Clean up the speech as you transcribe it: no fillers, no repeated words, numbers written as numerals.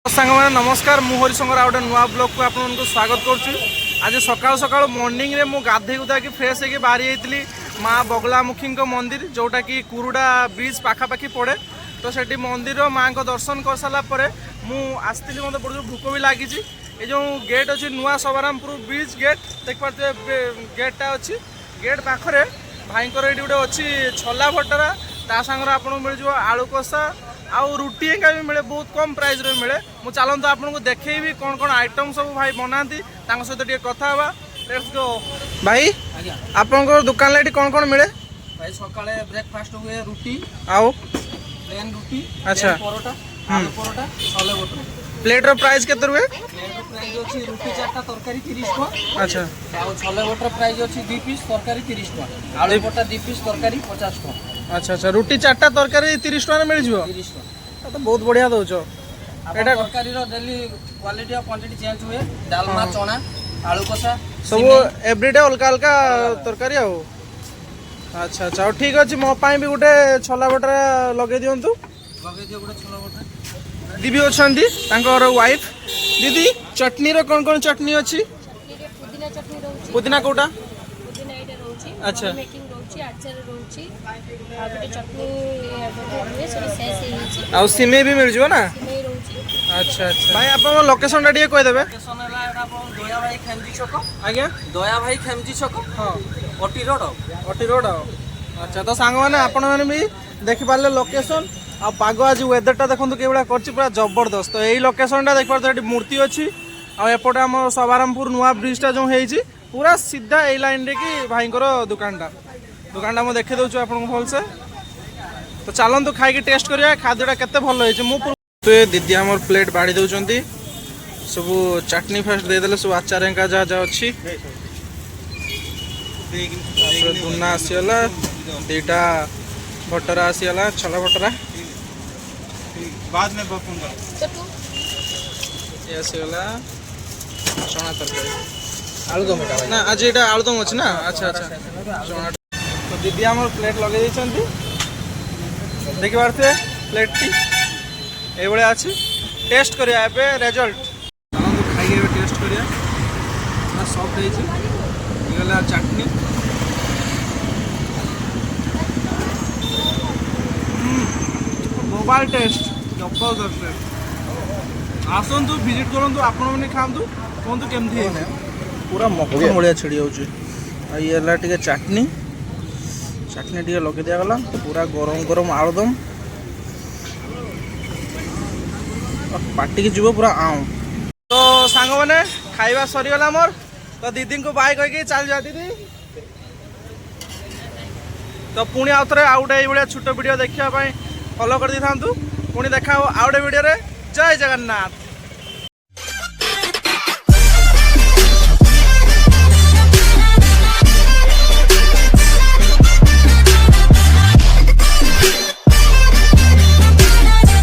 सांग मैंने नमस्कार मु हरिशंकर आ गए नुआ ब्लॉग को आपको स्वागत करुँ। आज सकाल सकाल मॉर्निंग रे मु गाधे गुधा कि फ्रेश होकर बाहरी जाइली माँ बगलामुखी मंदिर जोटा कि कुरुडा ब्रिज पाखापाखि पड़े। तो सेठी मंदिर माँ को दर्शन कर सारापर मुझे मत बहुत भूक भी लगी। ये जो गेट अच्छी नुआ सबारामपुर ब्रिज गेट देख पारे गेटा अच्छी गेट पाखे भाई ये गोटे अच्छी छोला भटरा ता सांगे आपको मिल आलू कषा आउ रुटी एका भी मिले बहुत कम प्राइस रे मिले। मु चलतु आपको देखी कौन कौन आइटम सब भाई बनाती सहित टे कथा लेट्स गो। भाई आपन दुकान ले कौन कौन मिले? भाई सकाळे ब्रेकफास्ट हुए रुटी आउ प्लेन रुटी अच्छा परोटा आलू परोटा छोले भटूरा। प्लेट रो प्राइस केते रुए? प्लेट रो प्राइस अछि रुटी चारटा तरकारी 30 टका। अच्छा आउ छोले भटूरा प्राइस अछि 2 पीस तरकारी 30 टका आलू परोटा 2 पीस तरकारी 50 टका। अच्छा अच्छा रुटी चारटा तरकारी 30 टका मिल जिवो 30 टका तो बहुत बढ़िया दउछो। एटा तरकारी रो daily quality of quantity change हुए डालमा चना आलू कषा सब एवरीडे अलग अलग तरकारी आउ। अच्छा अच्छा ठीक अच्छे मो पाई भी गोटे छोला भटरा लगे दिंतु लगे दियो गोटे छोला भटूरा। दीदी अच्छी तांकर वाइफ दीदी चटनी रो कौन कौन चटनी अच्छी? पुदीना चटनी रहउची पुदीना कोटा पुदीना एटा रहउची अच्छा मेकिंग रहउची आचार रहउची आ गोटे चटनी रहउची से सेस हेची आ सिमे भी मिल जिवो ना? सिमई रहउची। अच्छा अच्छा भाई आप लोकेशन टा कह देबे? लोकेशन हला एटा दया भाई खेमजी छक आज्ञा दया भाई खेमजी छक हाँ ओटी रोड ओटी रोड अच्छा तो सांग मैंने आपण मैंने भी देखि पारे लोकेशन आ पाग आज वेदरटा देखो कि पूरा जबरदस्त। तो यही लोकेशनटा देख पारे मूर्ति अच्छी आएपटे आम सबारामपुर नुआ ब्रिजटा जो है पूरा सीधा यही लाइन रे कि भाई दुकानटा मुझे देखी दूँ आपको भलसे। तो चलतु खाई टेस्ट करिया खाद्यटा केते भल है। तो ये दीदी आम प्लेट बाड़ी दौरान सब चटनी फास्ट देदेले सब आचार जहाँ जहाँ अच्छी दुना आसीगला दीटा भटरा आसीगला छोला भटरा बाद में बपूंगा ये आसीगला चना तरकारी आलूदम एटा ना आज ये आलुदम अच्छी ना। अच्छा अच्छा चना तो दीदी आम प्लेट लगे देखी पारे प्लेट टी ये अच्छी टेस्ट करिया एबे रिजल्ट चलतु खाई टेस्ट करिया सॉफ्ट होगला चटनी मोबाइल टेस्ट जबरदस्त आसतु विजिट करूँ आपण मैंने खातु कहतु केमती पूरा मक्खन भाया छिड़ी जाए टे चटनी चटनी टे लगे दिगला पूरा गरम गरम आलुदम पार्टी की जीव पूरा आऊँ। तो सांग मैंने खाଇବା सरीगला मोर तो दीदी को बाय कह चल जा दीदी। तो पुणी आउ थे आउ गए ये छोट वीडियो देखापी फॉलो कर दी था पुणी देखा आउ गए वीडियो रे। जय जगन्नाथ।